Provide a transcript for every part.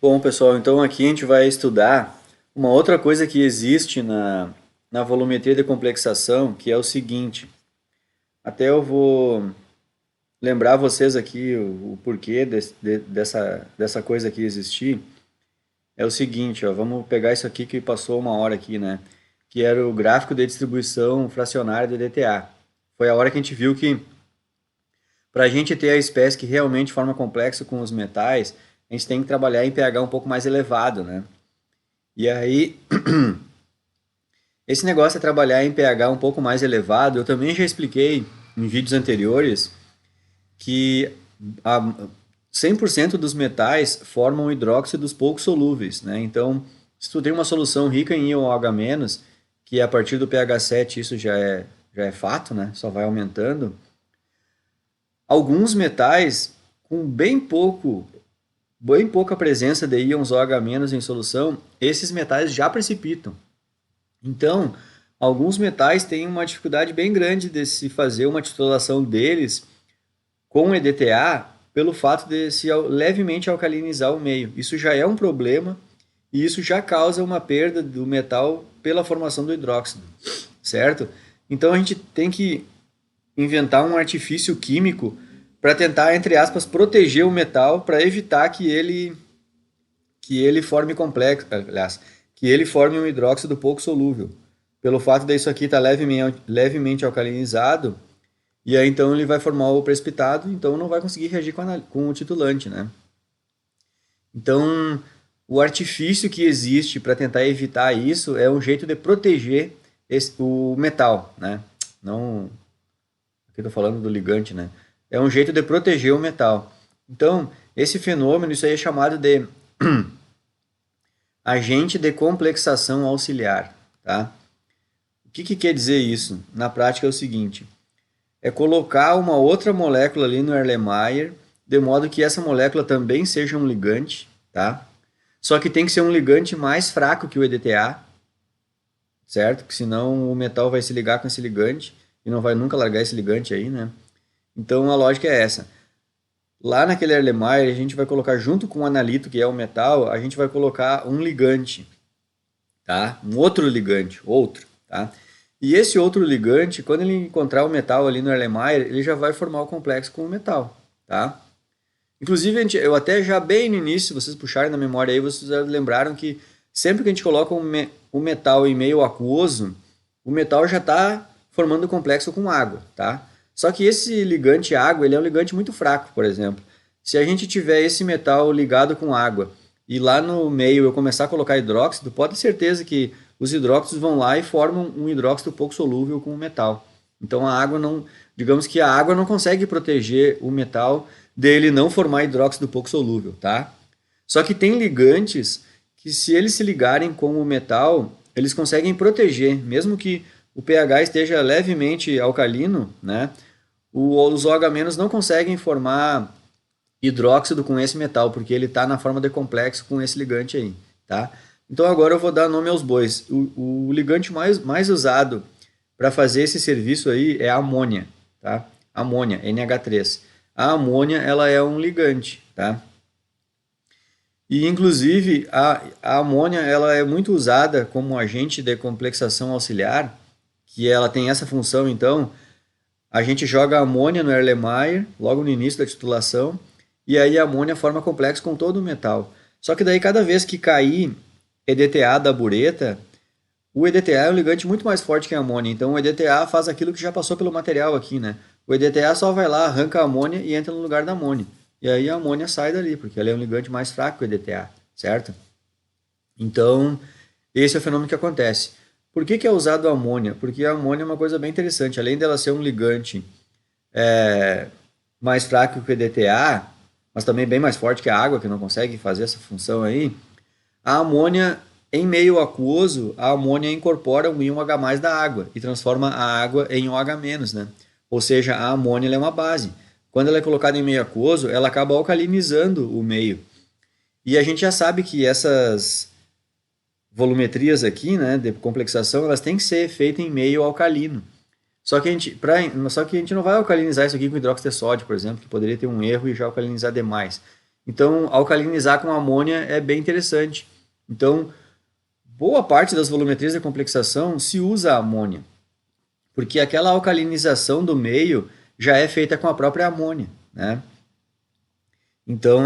Bom, pessoal, então aqui a gente vai estudar uma outra coisa que existe na volumetria de complexação, que é o seguinte. Até eu vou lembrar vocês aqui o porquê dessa coisa aqui existir. É o seguinte, ó, vamos pegar isso aqui que passou uma hora aqui, né? Que era o gráfico de distribuição fracionária de DTA. Foi a hora que a gente viu que para a gente ter a espécie que realmente forma complexo com os metais, a gente tem que trabalhar em pH um pouco mais elevado, né? E aí, esse negócio de trabalhar em pH um pouco mais elevado, eu também já expliquei em vídeos anteriores que a 100% dos metais formam hidróxidos pouco solúveis, né? Então, se tu tem uma solução rica em íon OH-, que a partir do pH 7 isso já é fato, né? Só vai aumentando. Alguns metais com bem pouca presença de íons OH- em solução, esses metais já precipitam. Então, alguns metais têm uma dificuldade bem grande de se fazer uma titulação deles com EDTA pelo fato de se levemente alcalinizar o meio. Isso já é um problema e isso já causa uma perda do metal pela formação do hidróxido, certo? Então a gente tem que inventar um artifício químico para tentar, entre aspas, proteger o metal para evitar que ele forme complexo, aliás, que ele forme um hidróxido pouco solúvel. Pelo fato disso aqui estar levemente alcalinizado, e aí então ele vai formar o precipitado, então não vai conseguir reagir com o titulante, né? Então, o artifício que existe para tentar evitar isso é um jeito de proteger o metal, né? Não, aqui estou falando do ligante, né? É um jeito de proteger o metal. Então, esse fenômeno, isso aí é chamado de agente de complexação auxiliar, tá? O que quer dizer isso? Na prática é o seguinte, é colocar uma outra molécula ali no Erlenmeyer, de modo que essa molécula também seja um ligante, tá? Só que tem que ser um ligante mais fraco que o EDTA, certo? Porque senão o metal vai se ligar com esse ligante e não vai nunca largar esse ligante aí, né? Então a lógica é essa. Lá naquele Erlenmeyer, a gente vai colocar junto com o analito, que é o metal, a gente vai colocar um ligante, tá? Um outro ligante, tá? E esse outro ligante, quando ele encontrar o metal ali no Erlenmeyer, ele já vai formar o complexo com o metal, tá? Inclusive, eu até já bem no início, se vocês puxarem na memória aí, vocês já lembraram que sempre que a gente coloca um metal em meio aquoso, o metal já está formando complexo com água, tá? Só que esse ligante água, ele é um ligante muito fraco, por exemplo. Se a gente tiver esse metal ligado com água e lá no meio eu começar a colocar hidróxido, pode ter certeza que os hidróxidos vão lá e formam um hidróxido pouco solúvel com o metal. Então a água não, digamos que a água não consegue proteger o metal dele não formar hidróxido pouco solúvel, tá? Só que tem ligantes que se eles se ligarem com o metal, eles conseguem proteger, mesmo que o pH esteja levemente alcalino, né? Os OH- não conseguem formar hidróxido com esse metal, porque ele está na forma de complexo com esse ligante aí, tá? Então agora eu vou dar nome aos bois. O ligante mais usado para fazer esse serviço aí é a amônia, tá? Amônia, NH3. A amônia, ela é um ligante, tá? E inclusive a amônia, ela é muito usada como agente de complexação auxiliar, que ela tem essa função, então, a gente joga a amônia no Erlenmeyer, logo no início da titulação, e aí a amônia forma complexo com todo o metal. Só que daí cada vez que cair EDTA da bureta, o EDTA é um ligante muito mais forte que a amônia, então o EDTA faz aquilo que já passou pelo material aqui, né? O EDTA só vai lá, arranca a amônia e entra no lugar da amônia. E aí a amônia sai dali, porque ela é um ligante mais fraco que o EDTA, certo? Então, esse é o fenômeno que acontece. Por que é usado a amônia? Porque a amônia é uma coisa bem interessante. Além dela ser um ligante mais fraco que o EDTA, mas também bem mais forte que a água, que não consegue fazer essa função aí, a amônia, em meio aquoso, a amônia incorpora um íon H+ da água e transforma a água em OH-, né? Ou seja, a amônia ela é uma base. Quando ela é colocada em meio aquoso, ela acaba alcalinizando o meio. E a gente já sabe que essas volumetrias aqui, né, de complexação, elas têm que ser feitas em meio alcalino. Só que a gente não vai alcalinizar isso aqui com hidróxido de sódio, por exemplo, que poderia ter um erro e já alcalinizar demais. Então, alcalinizar com amônia é bem interessante. Então, boa parte das volumetrias de complexação se usa amônia, porque aquela alcalinização do meio já é feita com a própria amônia, né? Então,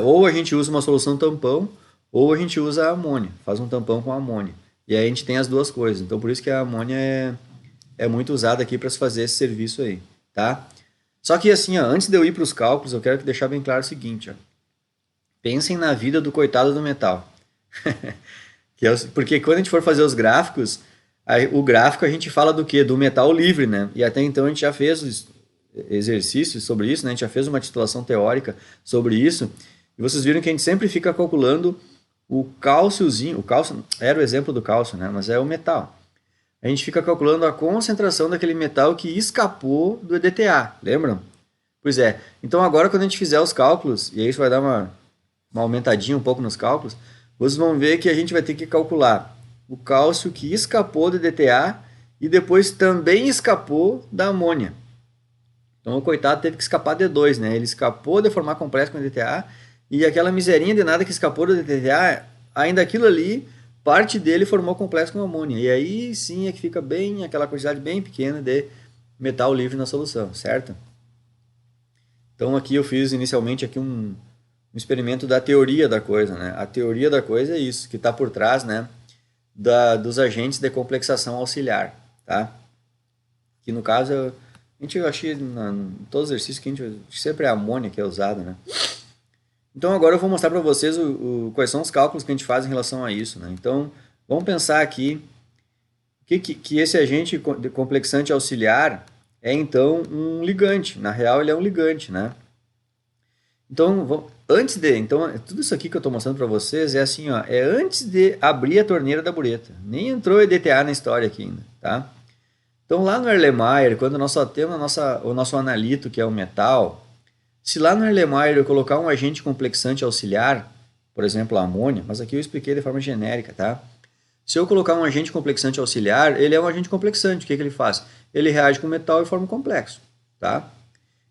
ou a gente usa uma solução tampão, ou a gente usa a amônia, faz um tampão com a amônia. E aí a gente tem as duas coisas. Então, por isso que a amônia é muito usada aqui para se fazer esse serviço aí, tá? Só que assim, ó, antes de eu ir para os cálculos, eu quero deixar bem claro o seguinte, ó. Pensem na vida do coitado do metal. Porque quando a gente for fazer os gráficos, o gráfico a gente fala do quê? Do metal livre, né? E até então a gente já fez exercícios sobre isso, né? A gente já fez uma titulação teórica sobre isso. E vocês viram que a gente sempre fica calculando o cálciozinho. O cálcio era o exemplo do cálcio, né? Mas é o metal. A gente fica calculando a concentração daquele metal que escapou do EDTA, lembram? Pois é. Então agora quando a gente fizer os cálculos, e aí isso vai dar uma aumentadinha um pouco nos cálculos, vocês vão ver que a gente vai ter que calcular o cálcio que escapou do DTA e depois também escapou da amônia. Então o coitado teve que escapar de dois, né? Ele escapou de formar complexo com o DTA e aquela miserinha de nada que escapou do DTA, ainda aquilo ali, parte dele formou complexo com amônia. E aí sim é que fica bem aquela quantidade bem pequena de metal livre na solução, certo? Então aqui eu fiz inicialmente aqui um experimento da teoria da coisa, né? A teoria da coisa é isso, que está por trás, né, dos agentes de complexação auxiliar, tá? Que no caso, a gente achei em todos os exercícios que a gente sempre é a amônia que é usada, né? Então agora eu vou mostrar para vocês quais são os cálculos que a gente faz em relação a isso, né? Então vamos pensar aqui que esse agente de complexante auxiliar é então um ligante. Na real ele é um ligante, né? Então, tudo isso aqui que eu estou mostrando para vocês é assim, ó, é antes de abrir a torneira da bureta. Nem entrou EDTA na história aqui ainda, tá? Então, lá no Erlenmeyer, quando nós só temos o nosso analito, que é o metal, se lá no Erlenmeyer eu colocar um agente complexante auxiliar, por exemplo, a amônia, mas aqui eu expliquei de forma genérica, tá? Se eu colocar um agente complexante auxiliar, ele é um agente complexante. O que ele faz? Ele reage com o metal e forma um complexo, tá?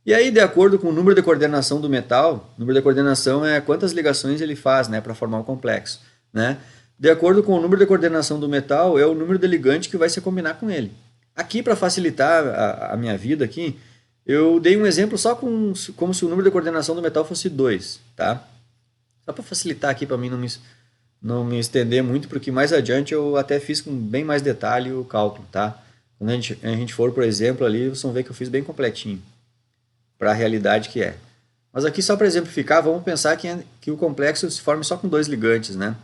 E aí, de acordo com o número de coordenação do metal, o número de coordenação é quantas ligações ele faz, né, para formar um complexo, né? De acordo com o número de coordenação do metal, é o número de ligante que vai se combinar com ele. Aqui, para facilitar a minha vida aqui, eu dei um exemplo só como se o número de coordenação do metal fosse 2, tá? Só para facilitar aqui, para mim não me estender muito, porque mais adiante eu até fiz com bem mais detalhe o cálculo, tá? Quando a gente for, por exemplo, ali, vocês vão ver que eu fiz bem completinho para a realidade que é. Mas aqui, só para exemplificar, vamos pensar que o complexo se forme só com dois ligantes, né?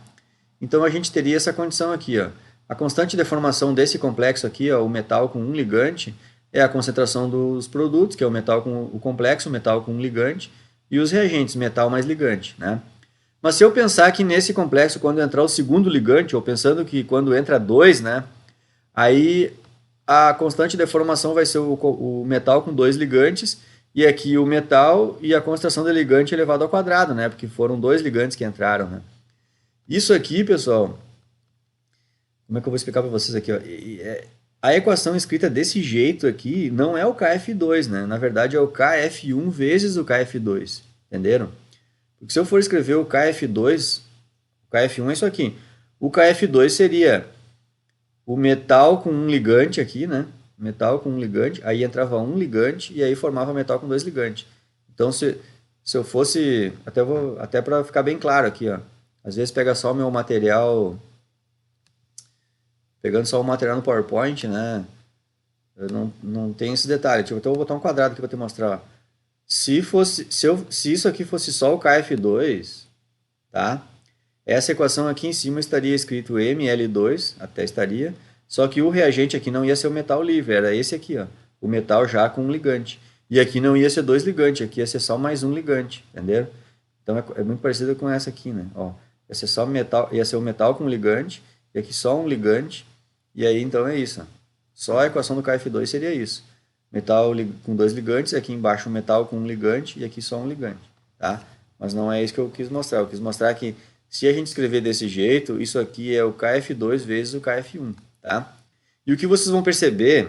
Então a gente teria essa condição aqui, ó. A constante de formação desse complexo aqui, ó, o metal com um ligante, é a concentração dos produtos, que é o metal com o complexo, o metal com um ligante, e os reagentes, metal mais ligante, né? Mas se eu pensar que nesse complexo, quando entrar o segundo ligante, ou pensando que quando entra dois, né? Aí a constante de formação vai ser o metal com dois ligantes, e aqui o metal e a concentração de ligante elevado ao quadrado, né? Porque foram dois ligantes que entraram, né? Isso aqui, pessoal, como é que eu vou explicar para vocês aqui? Ó? A equação escrita desse jeito aqui não é o KF2, né? Na verdade é o KF1 vezes o KF2, entenderam? Porque se eu for escrever o KF2, o KF1 é isso aqui. O KF2 seria o metal com um ligante aqui, né? Metal com um ligante, aí entrava um ligante e aí formava metal com dois ligantes. Então, se eu fosse, até para ficar bem claro aqui, ó, às vezes pega só o meu material, pegando só o material no PowerPoint, né, eu não tem esse detalhe. Tipo, então eu vou botar um quadrado aqui para te mostrar. Se isso aqui fosse só o KF2, tá? Essa equação aqui em cima estaria escrito Ml2, até estaria, só que o reagente aqui não ia ser o metal livre, era esse aqui, ó, o metal já com um ligante. E aqui não ia ser dois ligantes, aqui ia ser só mais um ligante, entenderam? Então é muito parecido com essa aqui, né? Ó, ia ser só metal, ia ser o metal com ligante, e aqui só um ligante, e aí então é isso. Ó. Só a equação do KF2 seria isso. Metal com dois ligantes, aqui embaixo um metal com um ligante, e aqui só um ligante, tá? Mas não é isso que eu quis mostrar, eu quis mostrar que se a gente escrever desse jeito, isso aqui é o KF2 vezes o KF1, tá? E o que vocês vão perceber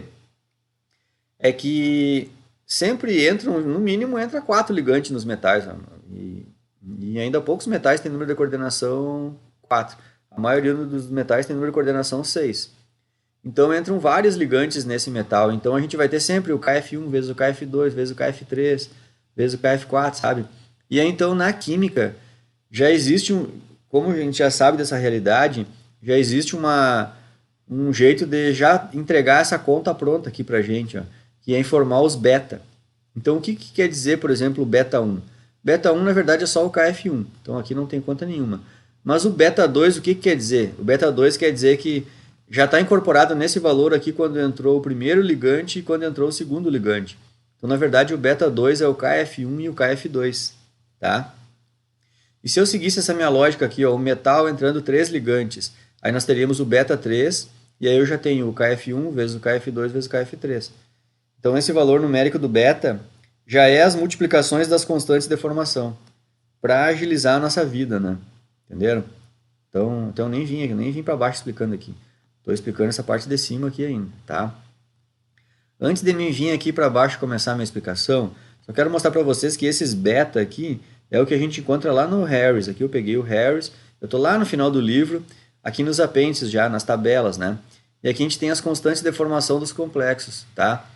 é que sempre entram, no mínimo, entra 4 ligantes nos metais. E E ainda poucos metais têm número de coordenação 4. A maioria dos metais tem número de coordenação 6. Então entram vários ligantes nesse metal. Então a gente vai ter sempre o KF1 vezes o KF2 vezes o KF3 vezes o KF4, sabe? E aí então na química já existe como a gente já sabe dessa realidade, já existe um jeito de já entregar essa conta pronta aqui pra gente, ó, que é informar os beta. Então o que quer dizer, por exemplo, o beta 1? Beta 1 na verdade é só o KF1, então aqui não tem conta nenhuma. Mas o beta 2 o que quer dizer? O beta 2 quer dizer que já está incorporado nesse valor aqui quando entrou o primeiro ligante e quando entrou o segundo ligante. Então, na verdade, o beta 2 é o KF1 e o KF2, tá? E se eu seguisse essa minha lógica aqui, ó, o metal entrando 3 ligantes, aí nós teríamos o beta 3, e aí eu já tenho o KF1 vezes o KF2 vezes o KF3. Então, esse valor numérico do beta já é as multiplicações das constantes de formação, para agilizar a nossa vida, né? Entenderam? Então nem vim para baixo explicando aqui. Estou explicando essa parte de cima aqui ainda, tá? Antes de mim vir aqui para baixo começar a minha explicação, só quero mostrar para vocês que esses beta aqui é o que a gente encontra lá no Harris. Aqui eu peguei o Harris, eu estou lá no final do livro, aqui nos apêndices já, nas tabelas, né? E aqui a gente tem as constantes de formação dos complexos, tá?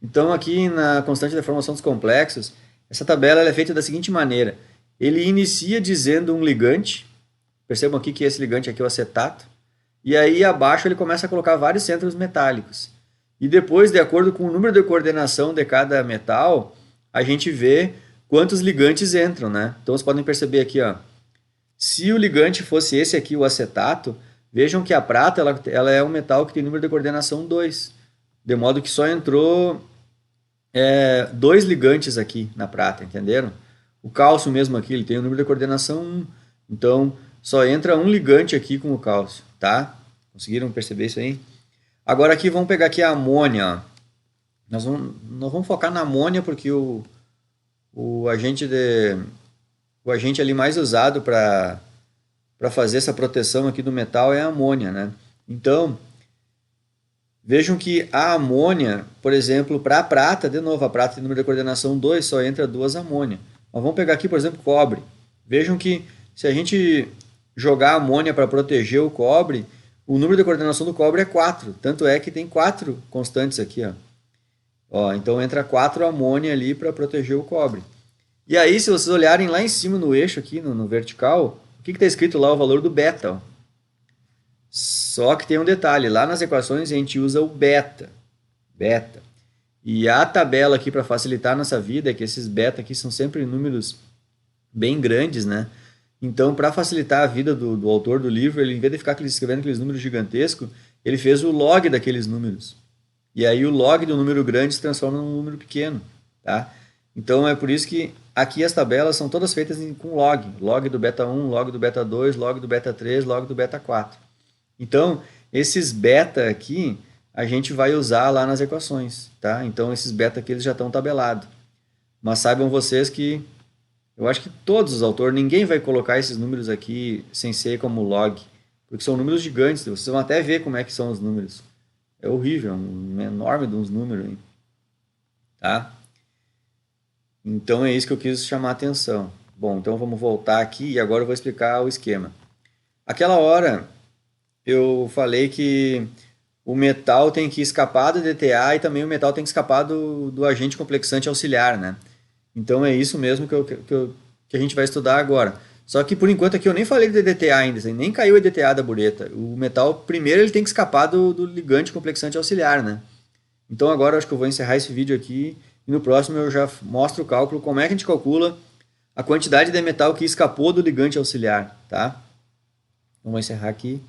Então aqui na constante de formação dos complexos, essa tabela ela é feita da seguinte maneira. Ele inicia dizendo um ligante, percebam aqui que esse ligante aqui é o acetato, e aí abaixo ele começa a colocar vários centros metálicos. E depois, de acordo com o número de coordenação de cada metal, a gente vê quantos ligantes entram, né? Então vocês podem perceber aqui, ó, se o ligante fosse esse aqui, o acetato, vejam que a prata ela é um metal que tem número de coordenação 2, de modo que só entrou 2 ligantes aqui na prata, entenderam? O cálcio mesmo aqui, ele tem o número de coordenação 1, então só entra um ligante aqui com o cálcio, tá? Conseguiram perceber isso aí? Agora aqui vamos pegar aqui a amônia, ó. Nós vamos focar na amônia porque o agente ali mais usado para fazer essa proteção aqui do metal é a amônia, né? Então, vejam que a amônia, por exemplo, para a prata, de novo, a prata tem número de coordenação 2, só entra 2 amônia. Mas vamos pegar aqui, por exemplo, cobre. Vejam que se a gente jogar amônia para proteger o cobre, o número de coordenação do cobre é 4. Tanto é que tem 4 constantes aqui, ó. Então entra 4 amônia ali para proteger o cobre. E aí, se vocês olharem lá em cima no eixo aqui, no vertical, o que está escrito lá? O valor do beta, ó. Só que tem um detalhe, lá nas equações a gente usa o beta. E a tabela aqui para facilitar a nossa vida é que esses beta aqui são sempre números bem grandes, né? Então, para facilitar a vida do autor do livro, ele, em vez de ficar escrevendo aqueles números gigantescos, ele fez o log daqueles números. E aí o log do número grande se transforma num número pequeno, tá? Então, é por isso que aqui as tabelas são todas feitas com log. Log do beta 1, log do beta 2, log do beta 3, log do beta 4. Então, esses beta aqui, a gente vai usar lá nas equações, tá? Então, esses beta aqui eles já estão tabelados. Mas saibam vocês que eu acho que todos os autores, ninguém vai colocar esses números aqui sem ser como log, porque são números gigantes, vocês vão até ver como é que são os números. É horrível, um enorme de uns números, hein? Tá? Então é isso que eu quis chamar a atenção. Bom, então vamos voltar aqui e agora eu vou explicar o esquema. Aquela hora eu falei que o metal tem que escapar do DTA e também o metal tem que escapar do agente complexante auxiliar, né? Então é isso mesmo que a gente vai estudar agora. Só que por enquanto aqui eu nem falei de DTA ainda, nem caiu o DTA da bureta. O metal primeiro ele tem que escapar do ligante complexante auxiliar, né? Então agora eu acho que eu vou encerrar esse vídeo aqui e no próximo eu já mostro o cálculo, como é que a gente calcula a quantidade de metal que escapou do ligante auxiliar, tá? Então vou encerrar aqui.